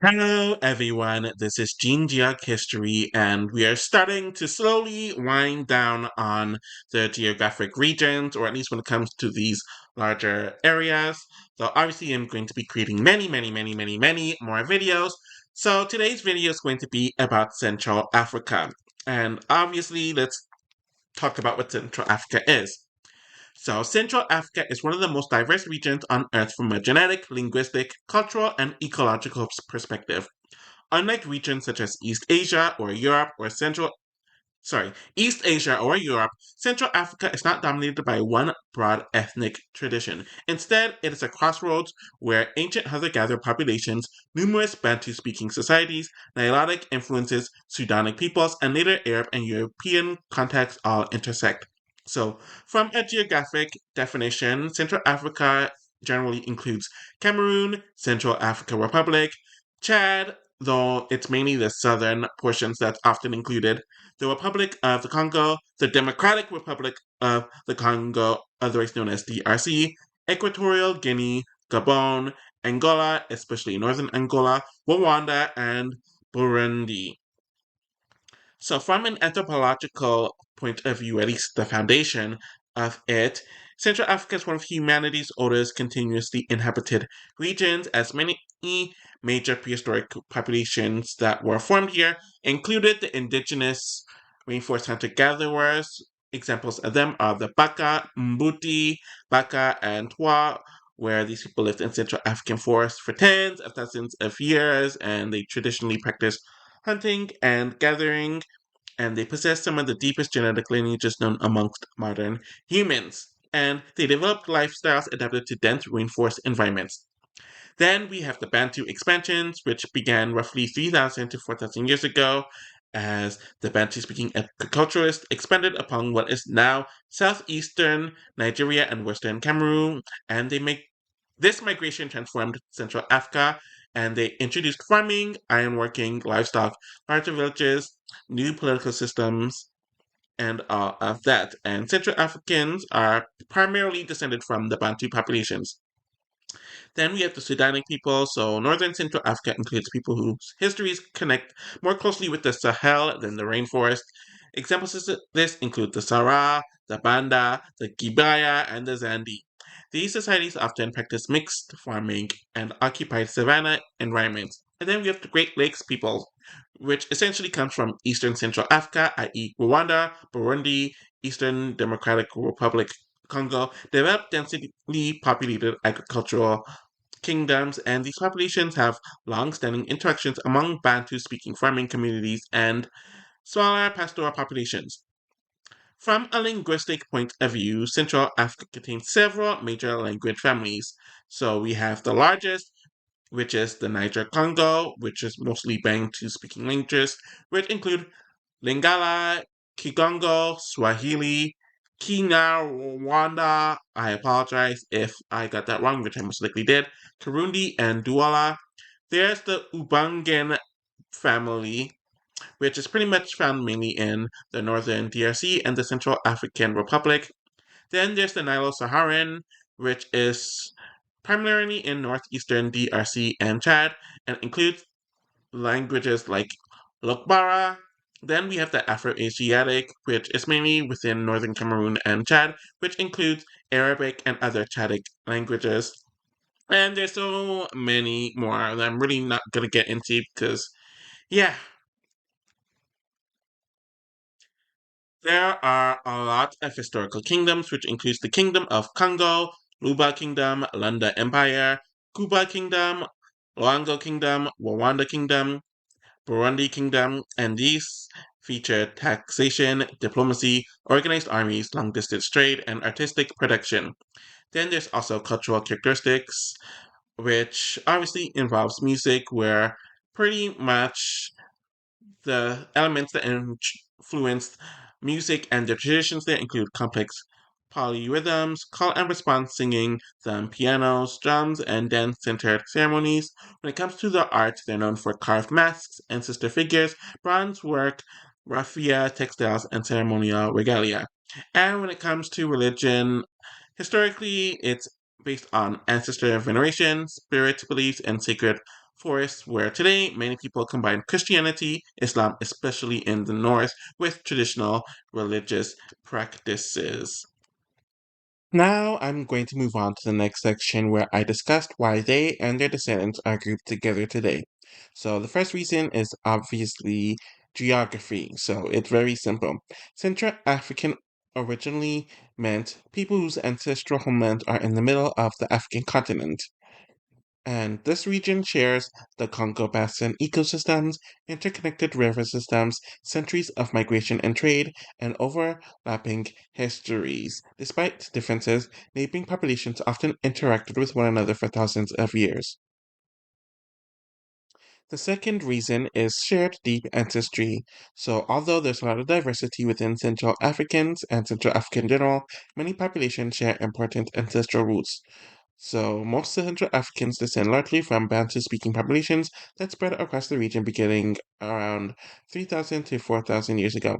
Hello, everyone. This is Gene Geog History, and we are starting to slowly wind down on the geographic regions, or at least when it comes to these larger areas. So, obviously, I'm going to be creating many more videos. So, today's video is going to be about Central Africa. And obviously, let's talk about what Central Africa is. So, Central Africa is one of the most diverse regions on Earth from a genetic, linguistic, cultural, and ecological perspective. Unlike regions such as East Asia or Europe, Central Africa is not dominated by one broad ethnic tradition. Instead, it is a crossroads where ancient hunter-gatherer populations, numerous Bantu-speaking societies, Nilotic influences, Sudanic peoples, and later Arab and European contacts all intersect. So, from a geographic definition, Central Africa generally includes Cameroon, Central African Republic, Chad, though it's mainly the southern portions that's often included, the Republic of the Congo, the Democratic Republic of the Congo, otherwise known as DRC, Equatorial Guinea, Gabon, Angola, especially northern Angola, Rwanda, and Burundi. So, from an anthropological point of view, at least the foundation of it, Central Africa is one of humanity's oldest continuously inhabited regions, as many major prehistoric populations that were formed here included the indigenous rainforest hunter-gatherers. Examples of them are the Baka, Mbuti, Baka, and Twa, where these people lived in Central African forests for tens of thousands of years, and they traditionally practiced hunting and gathering, and they possess some of the deepest genetic lineages known amongst modern humans. And they developed lifestyles adapted to dense rainforest environments. Then we have the Bantu expansions, which began roughly 3,000 to 4,000 years ago, as the Bantu speaking agriculturists expanded upon what is now southeastern Nigeria and western Cameroon, and this migration transformed Central Africa, and they introduced farming, ironworking, livestock, larger villages, new political systems, and all of that. And Central Africans are primarily descended from the Bantu populations. Then we have the Sudanic people. So northern Central Africa includes people whose histories connect more closely with the Sahel than the rainforest. Examples of this include the Sahara, the Banda, the Gibaya, and the Zandi. These societies often practice mixed farming and occupied savanna environments. And then we have the Great Lakes people, which essentially comes from Eastern Central Africa, i.e., Rwanda, Burundi, Eastern Democratic Republic, Congo, developed densely populated agricultural kingdoms, and these populations have long-standing interactions among Bantu-speaking farming communities and smaller pastoral populations. From a linguistic point of view, Central Africa contains several major language families. So we have the largest, which is the Niger Congo, which is mostly Bantu-speaking languages, which include Lingala, Kigongo, Swahili, Kinyarwanda, I apologize if I got that wrong, which I most likely did, Kirundi, and Douala. There's the Ubangan family, which is pretty much found mainly in the northern DRC and the Central African Republic. Then there's the Nilo-Saharan, which is primarily in northeastern DRC and Chad, and includes languages like Lokbara. Then we have the Afro-Asiatic, which is mainly within northern Cameroon and Chad, which includes Arabic and other Chadic languages. And there's so many more that I'm really not going to get into because, yeah, there are a lot of historical kingdoms, which includes the Kingdom of Congo, Luba Kingdom, Lunda Empire, Kuba Kingdom, Luango Kingdom, Rwanda Kingdom, Burundi Kingdom, and these feature taxation, diplomacy, organized armies, long distance trade, and artistic production. Then there's also cultural characteristics, which obviously involves music, where pretty much the elements that influence music and their traditions there include complex polyrhythms, call and response singing, some pianos, drums, and dance-centered ceremonies. When it comes to the art, they're known for carved masks, ancestor figures, bronze work, raffia, textiles, and ceremonial regalia. And when it comes to religion, historically, it's based on ancestor veneration, spirit beliefs, and sacred forests where today many people combine Christianity, Islam, especially in the north, with traditional religious practices. Now I'm going to move on to the next section where I discussed why they and their descendants are grouped together today. So the first reason is obviously geography. So it's very simple. Central African originally meant people whose ancestral homelands are in the middle of the African continent. And this region shares the Congo Basin ecosystems, interconnected river systems, centuries of migration and trade, and overlapping histories. Despite differences, neighboring populations often interacted with one another for thousands of years. The second reason is shared deep ancestry. So, although there's a lot of diversity within Central Africans and Central Africa in general, many populations share important ancestral roots. So, most Central Africans descend largely from Bantu speaking populations that spread across the region beginning around 3,000 to 4,000 years ago.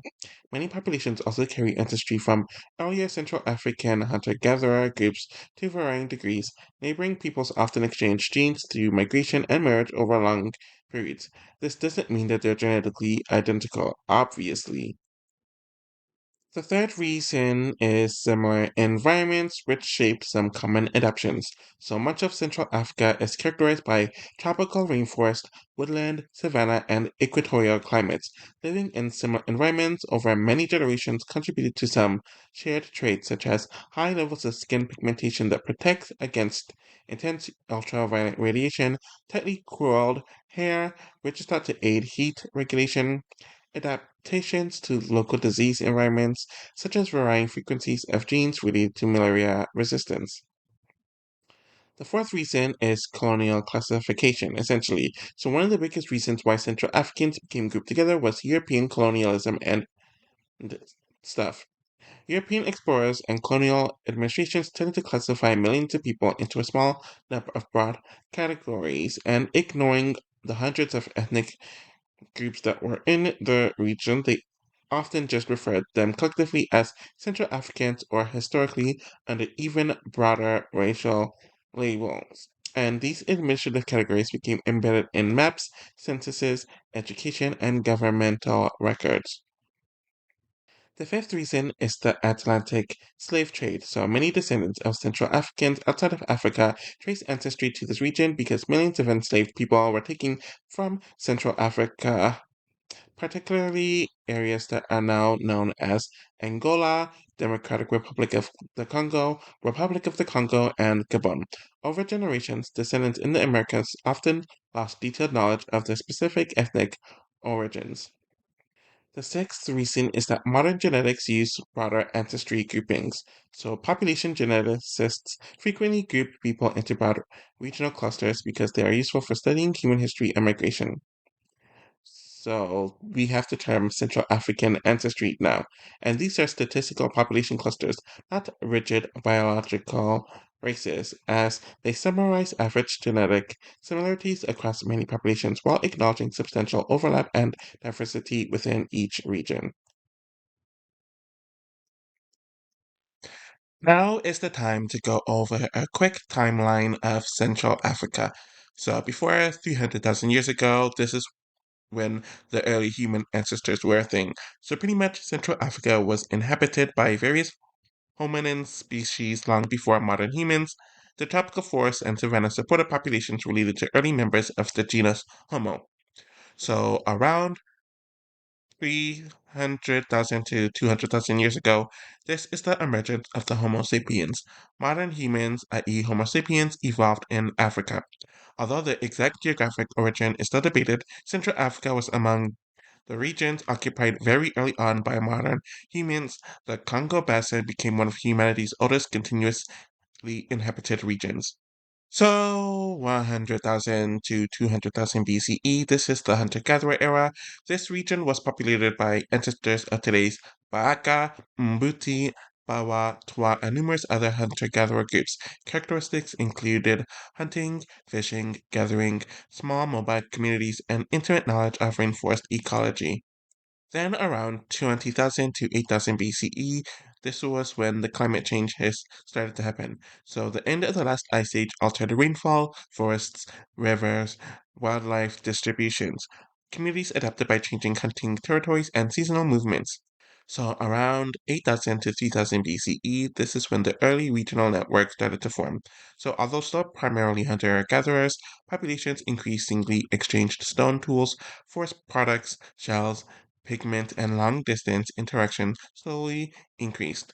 Many populations also carry ancestry from earlier Central African hunter gatherer groups to varying degrees. Neighboring peoples often exchange genes through migration and marriage over long periods. This doesn't mean that they're genetically identical, obviously. The third reason is similar environments which shape some common adaptations. So much of Central Africa is characterized by tropical rainforest, woodland, savanna, and equatorial climates. Living in similar environments over many generations contributed to some shared traits such as high levels of skin pigmentation that protects against intense ultraviolet radiation, tightly curled hair, which is thought to aid heat regulation, adaptations to local disease environments, such as varying frequencies of genes related to malaria resistance. The fourth reason is colonial classification, essentially. So, one of the biggest reasons why Central Africans became grouped together was European colonialism and th- stuff. European explorers and colonial administrations tended to classify millions of people into a small number of broad categories, and ignoring the hundreds of ethnic groups that were in the region, they often just referred them collectively as Central Africans or historically under even broader racial labels. And these administrative categories became embedded in maps, censuses, education, and governmental records. The fifth reason is the Atlantic slave trade. So many descendants of Central Africans outside of Africa trace ancestry to this region because millions of enslaved people were taken from Central Africa, particularly areas that are now known as Angola, Democratic Republic of the Congo, Republic of the Congo, and Gabon. Over generations, descendants in the Americas often lost detailed knowledge of their specific ethnic origins. The sixth reason is that modern genetics use broader ancestry groupings. So, population geneticists frequently group people into broad regional clusters because they are useful for studying human history and migration. So we have the term Central African ancestry now, and these are statistical population clusters, not rigid biological races, as they summarize average genetic similarities across many populations while acknowledging substantial overlap and diversity within each region. Now is the time to go over a quick timeline of Central Africa. So before 300,000 years ago, this is when the early human ancestors were a thing. So pretty much Central Africa was inhabited by various hominin species long before modern humans. The tropical forests and savannas supported populations related to early members of the genus Homo. So around 300,000 to 200,000 years ago, this is the emergence of the Homo sapiens. Modern humans, i.e., Homo sapiens, evolved in Africa. Although the exact geographic origin is still debated, Central Africa was among the regions occupied very early on by modern humans. The Congo Basin became one of humanity's oldest continuously inhabited regions. So, 100,000 to 200,000 BCE, this is the hunter gatherer era. This region was populated by ancestors of today's Baaka, Mbuti, Bawa, Twa, and numerous other hunter gatherer groups. Characteristics included hunting, fishing, gathering, small mobile communities, and intimate knowledge of rainforest ecology. Then, around 20,000 to 8,000 BCE, this was when the climate change has started to happen. So, the end of the last ice age altered rainfall, forests, rivers, Wildlife distributions. Communities adapted by changing hunting territories and seasonal movements. So around 8000 to 3000 BCE, this is when the early regional network started to form. So although still primarily hunter-gatherers, populations increasingly exchanged stone tools, forest products, shells, pigment, and long-distance interaction slowly increased.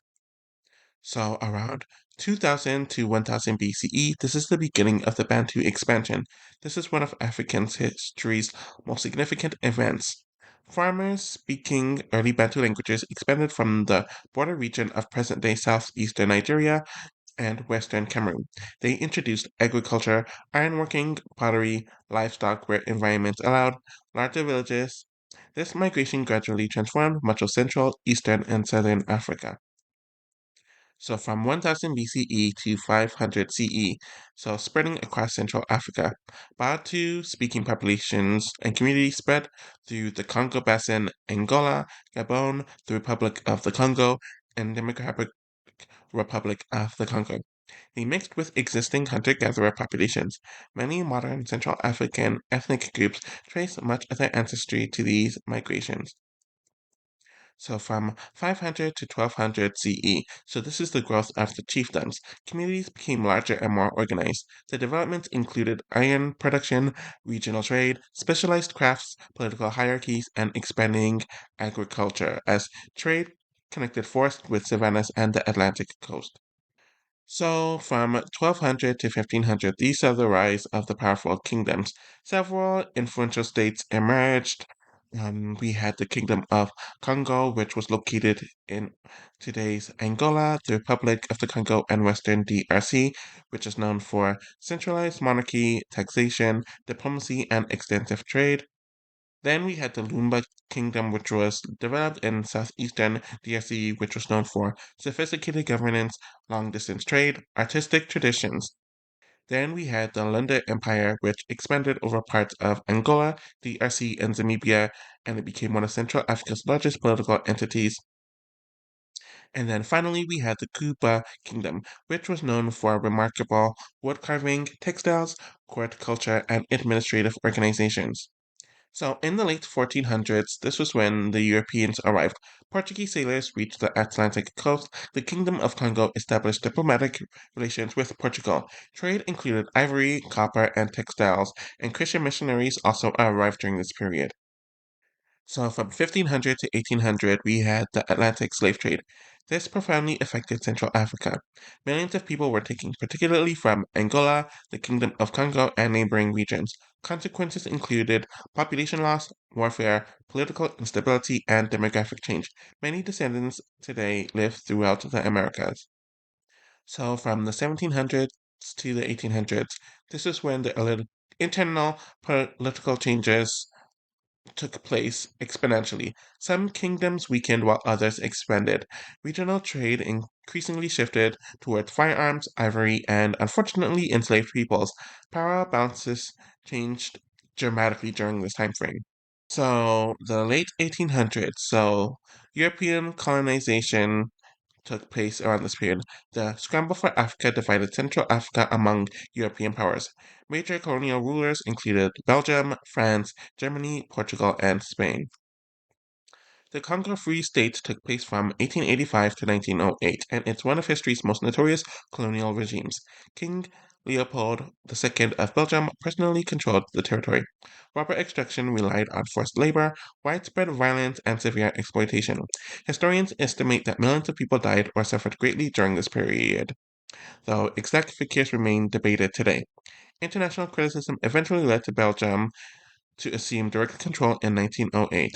So around 2000 to 1000 BCE, this is the beginning of the Bantu expansion. This is one of African's history's most significant events. Farmers speaking early Bantu languages expanded from the border region of present-day southeastern Nigeria and western Cameroon. They introduced agriculture, ironworking, pottery, livestock where environments allowed, larger villages. This migration gradually transformed much of Central, Eastern, and Southern Africa. So from 1000 BCE to 500 CE, so spreading across Central Africa, Bantu-speaking populations and communities spread through the Congo Basin, Angola, Gabon, the Republic of the Congo, and Democratic Republic of the Congo. They mixed with existing hunter-gatherer populations. Many modern Central African ethnic groups trace much of their ancestry to these migrations. So from 500 to 1200 CE, so this is the growth of the chiefdoms. Communities became larger and more organized. The developments included iron production, regional trade, specialized crafts, political hierarchies, and expanding agriculture as trade connected forests with savannas and the Atlantic coast. So, from 1200 to 1500, these are the rise of the powerful kingdoms. Several influential states emerged. We had the Kingdom of Congo, which was located in today's Angola, the Republic of the Congo, and Western DRC, which is known for centralized monarchy, taxation, diplomacy, and extensive trade. Then we had the Lumba Kingdom, which was developed in southeastern DRC, which was known for sophisticated governance, long distance trade, artistic traditions. Then we had the Lunda Empire, which expanded over parts of Angola, DRC, and Namibia, and it became one of Central Africa's largest political entities. And then finally, we had the Kuba Kingdom, which was known for remarkable wood carving, textiles, court culture, and administrative organizations. So, in the late 1400s, this was when the Europeans arrived. Portuguese sailors reached the Atlantic coast. The Kingdom of Congo established diplomatic relations with Portugal. Trade included ivory, copper, and textiles, and Christian missionaries also arrived during this period. So, from 1500 to 1800, we had the Atlantic slave trade. This profoundly affected Central Africa. Millions of people were taken, particularly from Angola, the Kingdom of Congo, and neighboring regions. Consequences included population loss, warfare, political instability, and demographic change. Many descendants today live throughout the Americas. So, from the 1700s to the 1800s, this is when the internal political changes took place exponentially. Some kingdoms weakened while others expanded. Regional trade increasingly shifted toward firearms, ivory, and unfortunately enslaved peoples. Power balances changed dramatically during this time frame. So, the late 1800s, so European colonization took place around this period. The scramble for Africa divided Central Africa among European powers. Major colonial rulers included Belgium, France, Germany, Portugal, and Spain. The Congo Free State took place from 1885 to 1908, and it's one of history's most notorious colonial regimes. King Leopold II of Belgium personally controlled the territory. Rubber extraction relied on forced labor, widespread violence, and severe exploitation. Historians estimate that millions of people died or suffered greatly during this period, though exact figures remain debated today. International criticism eventually led to Belgium to assume direct control in 1908.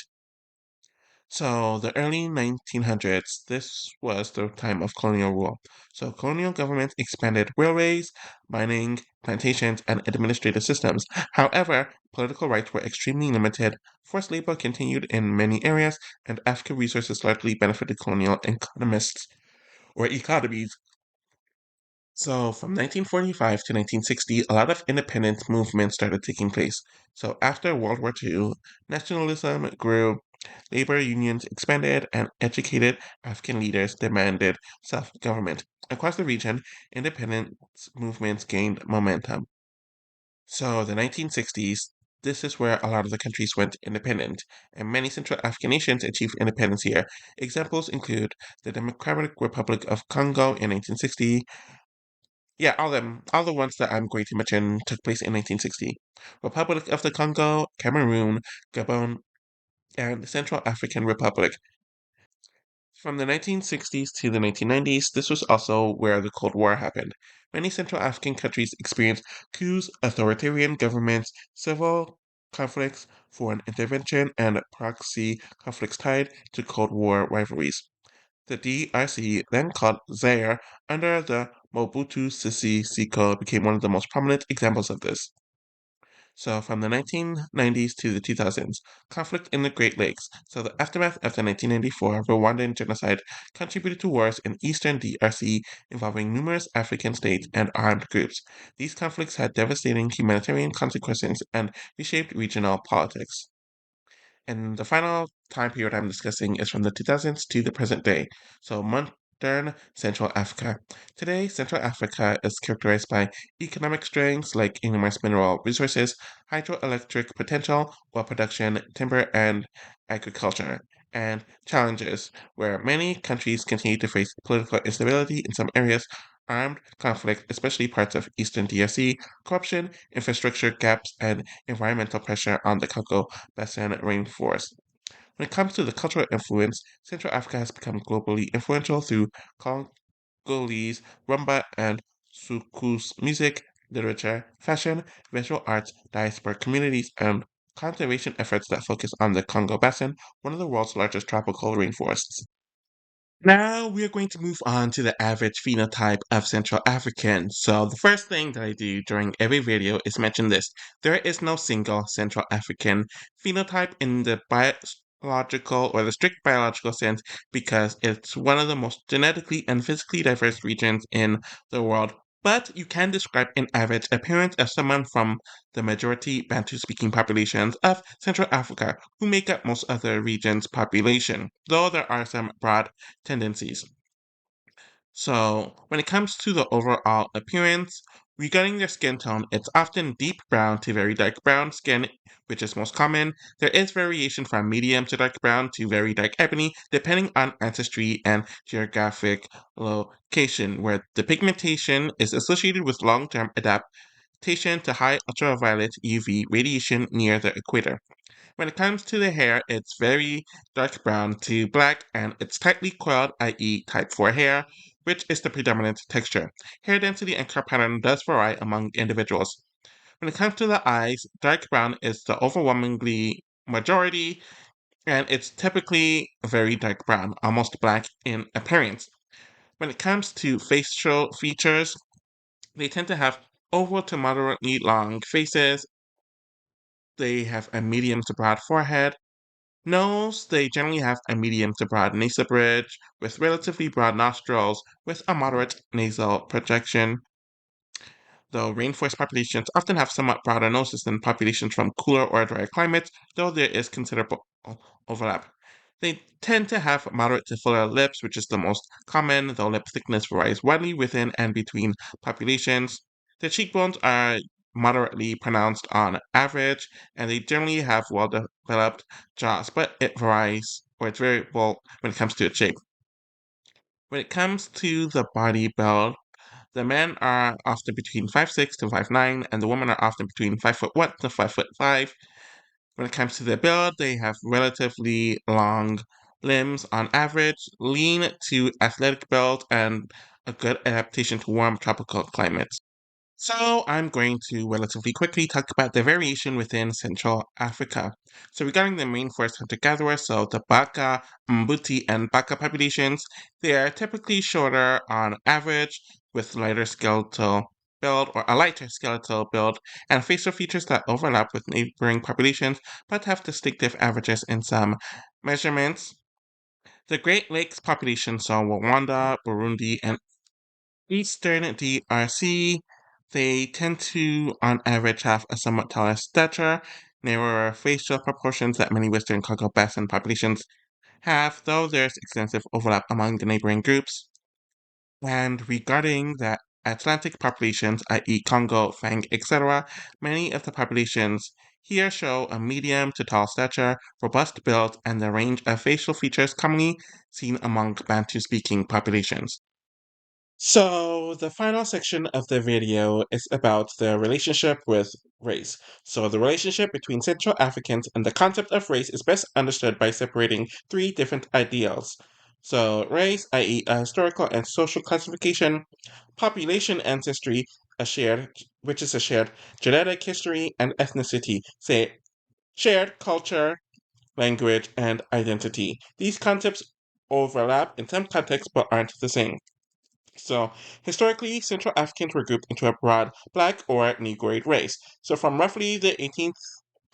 So, the early 1900s, this was the time of colonial rule. So, colonial governments expanded railways, mining, plantations, and administrative systems. However, political rights were extremely limited, forced labor continued in many areas, and African resources largely benefited colonial economists or economies. So, from 1945 to 1960, a lot of independence movements started taking place. So, after World War II, nationalism grew, labor unions expanded, and educated African leaders demanded self government. Across the region, independence movements gained momentum. So, the 1960s, This is where a lot of the countries went independent, and many Central African nations achieved independence here. Examples include the Democratic Republic of Congo in 1960. Yeah, all the ones that I'm going to mention took place in 1960. Republic of the Congo, Cameroon, Gabon, and the Central African Republic. From the 1960s to the 1990s, this was also where the Cold War happened. Many Central African countries experienced coups, authoritarian governments, civil conflicts, foreign intervention, and proxy conflicts tied to Cold War rivalries. The DRC, then called Zaire, under the Mobutu Sese Seko, became one of the most prominent examples of this. So, from the 1990s to the 2000s, conflict in the Great Lakes. So, the aftermath of the 1994 Rwandan genocide contributed to wars in eastern DRC involving numerous African states and armed groups. These conflicts had devastating humanitarian consequences and reshaped regional politics. And the final time period I'm discussing is from the 2000s to the present day. So, modern Central Africa. Today, Central Africa is characterized by economic strengths like enormous mineral resources, hydroelectric potential, oil production, timber, and agriculture, and challenges where many countries continue to face political instability in some areas, armed conflict, especially parts of eastern DRC, corruption, infrastructure gaps, and environmental pressure on the Congo Basin rainforest. When it comes to the cultural influence, Central Africa has become globally influential through Congolese rumba and soukous music, literature, fashion, visual arts, diaspora communities, and conservation efforts that focus on the Congo Basin, one of the world's largest tropical rainforests. Now we are going to move on to the average phenotype of Central Africans. So the first thing that I do during every video is mention this. There is no single Central African phenotype in the biological or the strict biological sense because it's one of the most genetically and physically diverse regions in the world. But you can describe an average appearance of someone from the majority Bantu-speaking populations of Central Africa, who make up most of the region's population, though there are some broad tendencies. So, when it comes to the overall appearance, regarding their skin tone, it's often deep brown to very dark brown skin, which is most common. There is variation from medium to dark brown to very dark ebony, depending on ancestry and geographic location, where the pigmentation is associated with long term adaptation to high ultraviolet UV radiation near the equator. When it comes to the hair, it's very dark brown to black and it's tightly coiled, i.e., type 4 hair, which is the predominant texture. Hair density and curl pattern does vary among individuals. When it comes to the eyes, dark brown is the overwhelmingly majority, and it's typically very dark brown, almost black in appearance. When it comes to facial features, they tend to have oval to moderately long faces. They have a medium to broad forehead. Nose, they generally have a medium to broad nasal bridge with relatively broad nostrils with a moderate nasal projection, though rainforest populations often have somewhat broader noses than populations from cooler or drier climates, though there is considerable overlap. They tend to have moderate to fuller lips, which is the most common, though lip thickness varies widely within and between populations. The cheekbones are moderately pronounced on average, and they generally have well developed jaws, but it varies, or it's variable when it comes to its shape. When it comes to the body build, the men are often between 5'6" to 5'9", and the women are often between 5'1" to 5'5". When it comes to their build, they have relatively long limbs on average, lean to athletic build, and a good adaptation to warm tropical climates. So I'm going to relatively quickly talk about the variation within Central Africa. So regarding the main forest hunter-gatherers, so the Baka, Mbuti, and Baka populations, they are typically shorter on average with lighter skeletal build or a lighter skeletal build and facial features that overlap with neighboring populations but have distinctive averages in some measurements. The Great Lakes population, so Rwanda, Burundi, and Eastern DRC, they tend to, on average, have a somewhat taller stature, narrower facial proportions that many Western Congo Basin populations have, though there's extensive overlap among the neighboring groups. And regarding the Atlantic populations, i.e., Congo, Fang, etc., many of the populations Here show a medium to tall stature, robust build, and the range of facial features commonly seen among Bantu-speaking populations. So, the final section of the video is about the relationship with race. So, the relationship between Central Africans and the concept of race is best understood by separating three different ideals. So, race, i.e., a historical and social classification, population ancestry, which is a shared genetic history, and ethnicity, say, shared culture, language, and identity. These concepts overlap in some contexts but aren't the same. So, historically, Central Africans were grouped into a broad black or Negroid race. So, from roughly the 18th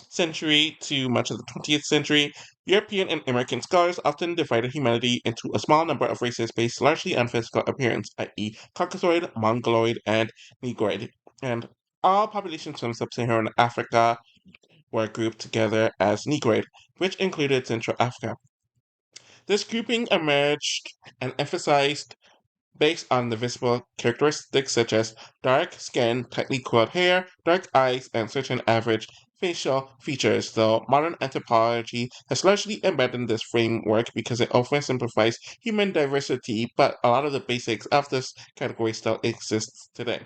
century to much of the 20th century, European and American scholars often divided humanity into a small number of races based largely on physical appearance, i.e., Caucasoid, Mongoloid, and Negroid. And all populations from sub-Saharan Africa were grouped together as Negroid, which included Central Africa. This grouping emerged and emphasized based on the visible characteristics such as dark skin, tightly coiled hair, dark eyes, and certain average facial features, though modern anthropology has largely abandoned this framework because it oversimplifies human diversity, but a lot of the basics of this category still exists today.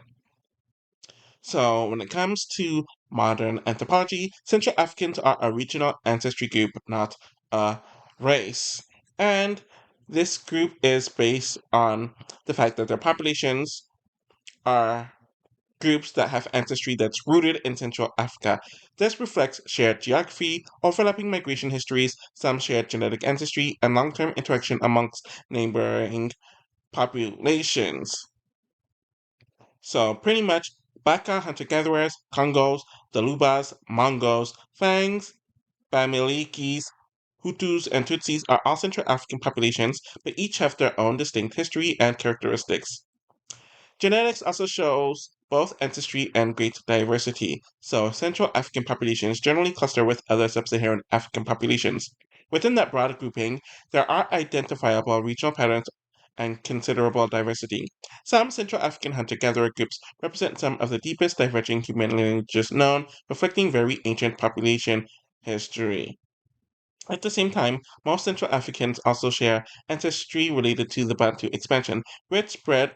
So, when it comes to modern anthropology, Central Africans are a regional ancestry group, not a race. And this group is based on the fact that their populations are groups that have ancestry that's rooted in Central Africa. This reflects shared geography, overlapping migration histories, some shared genetic ancestry, and long term interaction amongst neighboring populations. So pretty much Baka hunter-gatherers, Congos, Dalubas, Mongos, Fangs, Bamilikis, Hutus, and Tutsis are all Central African populations, but each have their own distinct history and characteristics. Genetics also shows both ancestry and great diversity, so Central African populations generally cluster with other sub-Saharan African populations. Within that broad grouping, there are identifiable regional patterns and considerable diversity. Some Central African hunter-gatherer groups represent some of the deepest diverging human lineages known, reflecting very ancient population history. At the same time, most Central Africans also share ancestry related to the Bantu expansion, which spread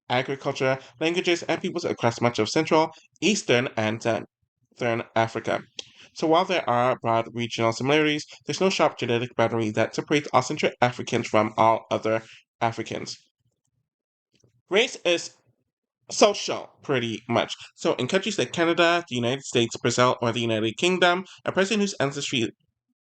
agriculture, languages, and peoples across much of Central, Eastern, and Southern Africa. So while there are broad regional similarities, there's no sharp genetic boundary that separates all Central Africans from all other Africans. Race is social, pretty much. So in countries like Canada, the United States, Brazil, or the United Kingdom, a person whose ancestry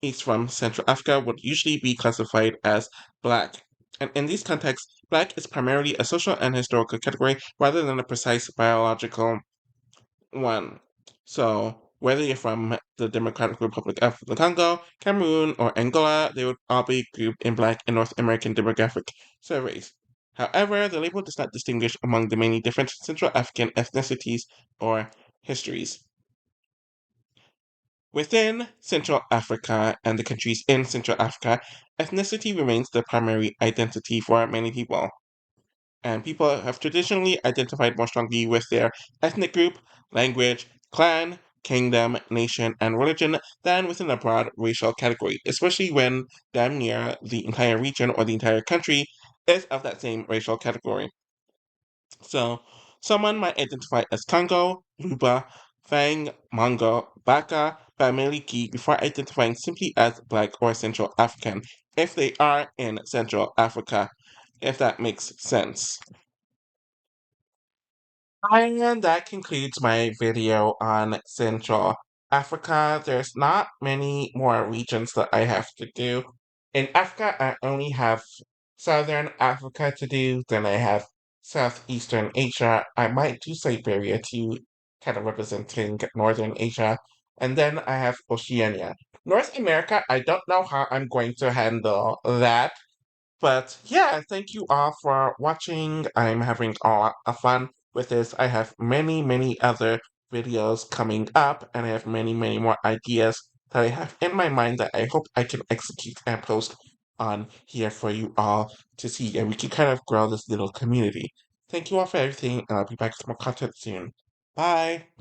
is from Central Africa would usually be classified as black. And in these contexts, black is primarily a social and historical category rather than a precise biological one. So whether you're from the Democratic Republic of the Congo, Cameroon, or Angola, they would all be grouped in black in North American demographic surveys. However, the label does not distinguish among the many different Central African ethnicities or histories. Within Central Africa and the countries in Central Africa, ethnicity remains the primary identity for many people. And people have traditionally identified more strongly with their ethnic group, language, clan, kingdom, nation, and religion than within a broad racial category, especially when damn near the entire region or the entire country is of that same racial category. So, someone might identify as Congo, Luba, Fang, Mongo, Baka, Bamileke before identifying simply as Black or Central African if they are in Central Africa, if that makes sense. And that concludes my video on Central Africa. There's not many more regions that I have to do. In Africa, I only have Southern Africa to do, then I have Southeastern Asia. I might do Siberia too, kind of representing Northern Asia. And then I have Oceania. North America, I don't know how I'm going to handle that. But yeah, thank you all for watching. I'm having a lot of fun with this. I have many, many other videos coming up, and I have many, many more ideas that I have in my mind that I hope I can execute and post on here for you all to see, and we can kind of grow this little community. Thank you all for everything, and I'll be back with more content soon. Bye!